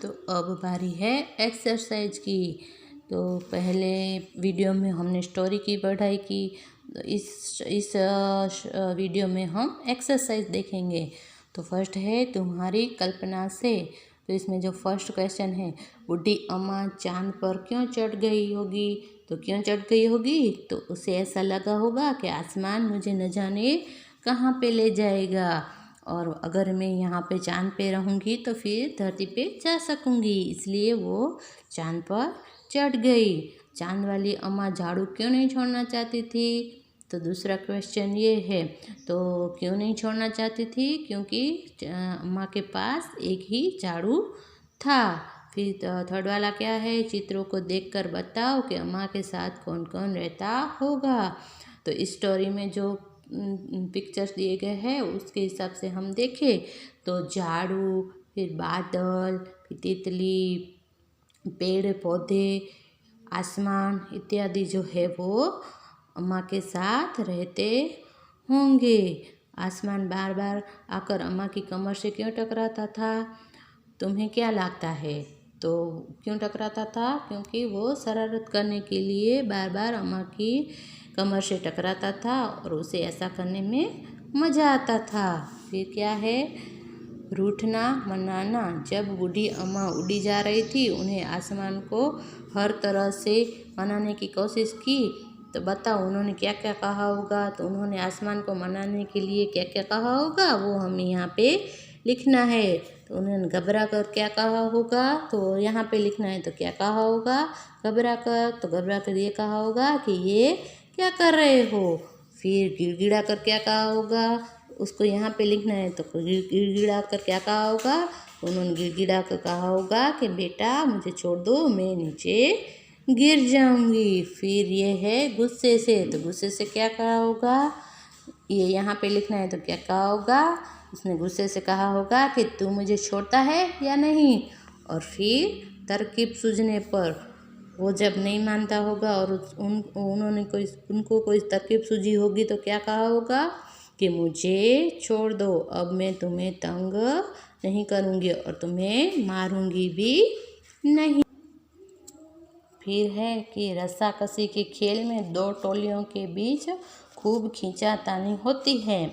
तो अब बारी है एक्सरसाइज की। तो पहले वीडियो में हमने स्टोरी की पढ़ाई की, तो इस वीडियो में हम एक्सरसाइज देखेंगे। तो फर्स्ट है तुम्हारी कल्पना से। तो इसमें जो फर्स्ट क्वेश्चन है, बूढ़ी अम्मा चांद पर क्यों चढ़ गई होगी? तो क्यों चढ़ गई होगी? तो उसे ऐसा लगा होगा कि आसमान मुझे न जाने कहाँ पे ले जाएगा, और अगर मैं यहाँ पे चांद पे रहूँगी तो फिर धरती पे जा सकूँगी, इसलिए वो चांद पर चढ़ गई। चांद वाली अम्मा झाड़ू क्यों नहीं छोड़ना चाहती थी? तो दूसरा क्वेश्चन ये है, तो क्यों नहीं छोड़ना चाहती थी? क्योंकि अम्मा के पास एक ही झाड़ू था। फिर थर्ड वाला क्या है, चित्रों को देखकर बताओ कि अम्मा के साथ कौन कौन रहता होगा। तो इस स्टोरी में जो पिक्चर्स दिए गए हैं उसके हिसाब से हम देखें तो झाड़ू, फिर बादल, फिर तितली, पेड़ पौधे, आसमान इत्यादि जो है वो अम्मा के साथ रहते होंगे। आसमान बार बार आकर अम्मा की कमर से क्यों टकराता था? तुम्हें क्या लगता है? तो क्यों टकराता था? क्योंकि वो शरारत करने के लिए बार बार अम्मा की कमर से टकराता था और उसे ऐसा करने में मज़ा आता था। फिर क्या है, रूठना मनाना। जब बूढ़ी अम्मा उड़ी जा रही थी, उन्हें आसमान को हर तरह से मनाने की कोशिश की। तो बताओ उन्होंने क्या क्या कहा होगा? तो उन्होंने आसमान को मनाने के लिए क्या क्या कहा होगा वो हमें यहाँ पे लिखना है। तो उन्होंने घबरा कर क्या कहा होगा? तो यहाँ पे लिखना है। तो क्या कहा होगा घबरा कर? तो घबरा कर ये कहा होगा कि ये क्या कर रहे हो। फिर गिड़गिड़ा कर क्या कहा होगा? उसको यहाँ पे लिखना है। तो गिड़गिड़ा कर क्या कहा होगा? उन्होंने गिड़गिड़ा कर कहा होगा कि बेटा मुझे छोड़ दो, मैं नीचे गिर जाऊंगी। फिर ये है गुस्से से। तो गुस्से से क्या कहा होगा? ये यहाँ पे लिखना है। तो क्या कहा होगा? उसने गुस्से से कहा होगा कि तू मुझे छोड़ता है या नहीं। और फिर तरकीब सूझने पर वो जब नहीं मानता होगा और उनको कोई तरकीब सूझी होगी तो क्या कहा होगा कि मुझे छोड़ दो, अब मैं तुम्हें तंग नहीं करूँगी और तुम्हें मारूंगी भी नहीं। फिर है कि रस्साकसी के खेल में दो टोलियों के बीच खूब खींचातानी होती है।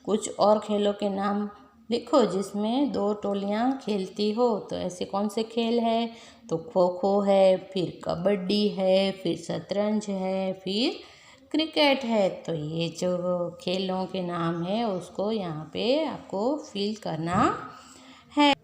कुछ और खेलों के नाम लिखो जिसमें दो टोलियां खेलती हो। तो ऐसे कौन से खेल है? तो खो खो है, फिर कबड्डी है, फिर शतरंज है, फिर क्रिकेट है। तो ये जो खेलों के नाम है उसको यहाँ पे आपको फिल करना है।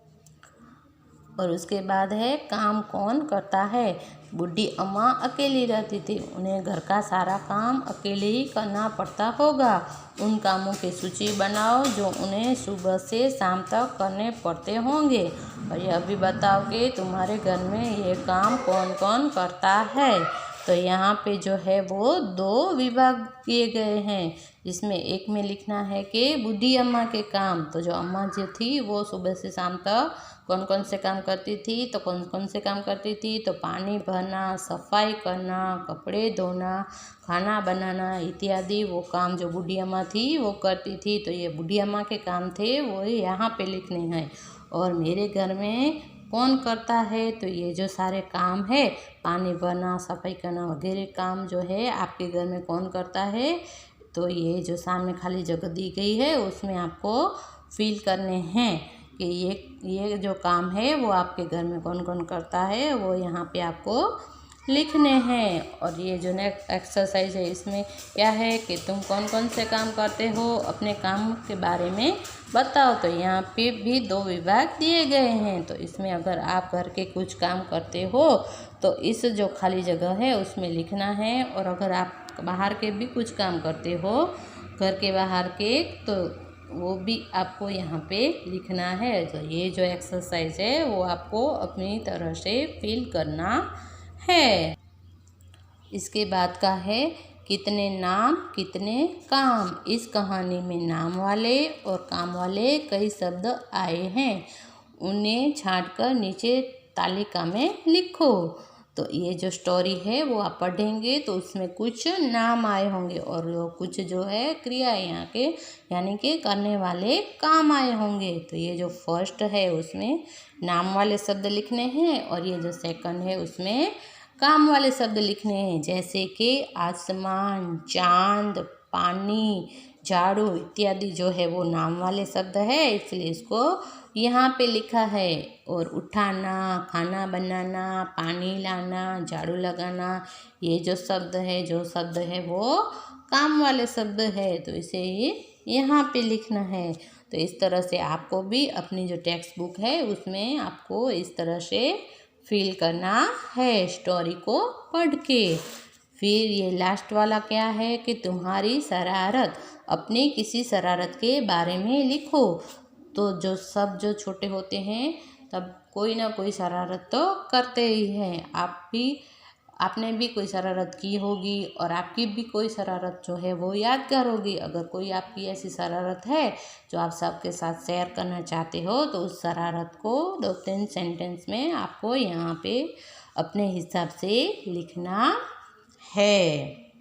और उसके बाद है काम कौन करता है? बूढ़ी अम्मा अकेली रहती थी, उन्हें घर का सारा काम अकेले ही करना पड़ता होगा। उन कामों की सूची बनाओ जो उन्हें सुबह से शाम तक करने पड़ते होंगे, और यह भी बताओ कि तुम्हारे घर में ये काम कौन कौन करता है। तो यहाँ पे जो है वो दो विभाग किए गए हैं, जिसमें एक में लिखना है कि बूढ़ी अम्मा के काम। तो जो अम्मा जो थी वो सुबह से शाम तक कौन कौन से काम करती थी? तो कौन कौन से काम करती थी? तो पानी भरना, सफाई करना, कपड़े धोना, खाना बनाना इत्यादि वो काम जो बूढ़ी अम्मा थी वो करती थी। तो ये बूढ़ी अम्मा के काम थे, वो यहाँ पे लिखने हैं। और मेरे घर में कौन करता है? तो ये जो सारे काम है, पानी भरना, सफाई करना वगैरह काम जो है आपके घर में कौन करता है? तो ये जो सामने खाली जगह दी गई है उसमें आपको फिल करने हैं कि ये जो काम है वो आपके घर में कौन कौन करता है, वो यहाँ पे आपको लिखने हैं। और ये जो नेक्स्ट एक्सरसाइज है इसमें क्या है कि तुम कौन कौन से काम करते हो, अपने काम के बारे में बताओ। तो यहाँ पे भी दो विभाग दिए गए हैं। तो इसमें अगर आप घर के कुछ काम करते हो तो इस जो खाली जगह है उसमें लिखना है, और अगर आप बाहर के भी कुछ काम करते हो घर के बाहर के, तो वो भी आपको यहाँ पे लिखना है। तो ये जो एक्सरसाइज है वो आपको अपनी तरह से फिल करना है। इसके बाद का है कितने नाम कितने काम। इस कहानी में नाम वाले और काम वाले कई शब्द आए हैं, उन्हें छांटकर नीचे तालिका में लिखो। तो ये जो स्टोरी है वो आप पढ़ेंगे तो उसमें कुछ नाम आए होंगे और कुछ जो है क्रिया है यहाँ के यानी कि करने वाले काम आए होंगे। तो ये जो फर्स्ट है उसमें नाम वाले शब्द लिखने हैं और ये जो सेकंड है उसमें काम वाले शब्द लिखने हैं, जैसे कि आसमान, चांद, पानी, झाड़ू इत्यादि जो है वो नाम वाले शब्द है, इसलिए इसको यहाँ पे लिखा है। और उठाना, खाना बनाना, पानी लाना, झाड़ू लगाना, ये जो शब्द है वो काम वाले शब्द है, तो इसे यहाँ पे लिखना है। तो इस तरह से आपको भी अपनी जो टेक्स्ट बुक है उसमें आपको इस तरह से फील करना है स्टोरी को पढ़ के। फिर ये लास्ट वाला क्या है कि तुम्हारी शरारत, अपनी किसी शरारत के बारे में लिखो। तो जो सब जो छोटे होते हैं तब कोई ना कोई शरारत तो करते ही हैं। आपने भी कोई शरारत की होगी और आपकी भी कोई शरारत जो है वो यादगार होगी। अगर कोई आपकी ऐसी शरारत है जो आप सबके साथ शेयर करना चाहते हो तो उस शरारत को 2-3 सेंटेंस में आपको यहाँ पे अपने हिसाब से लिखना है।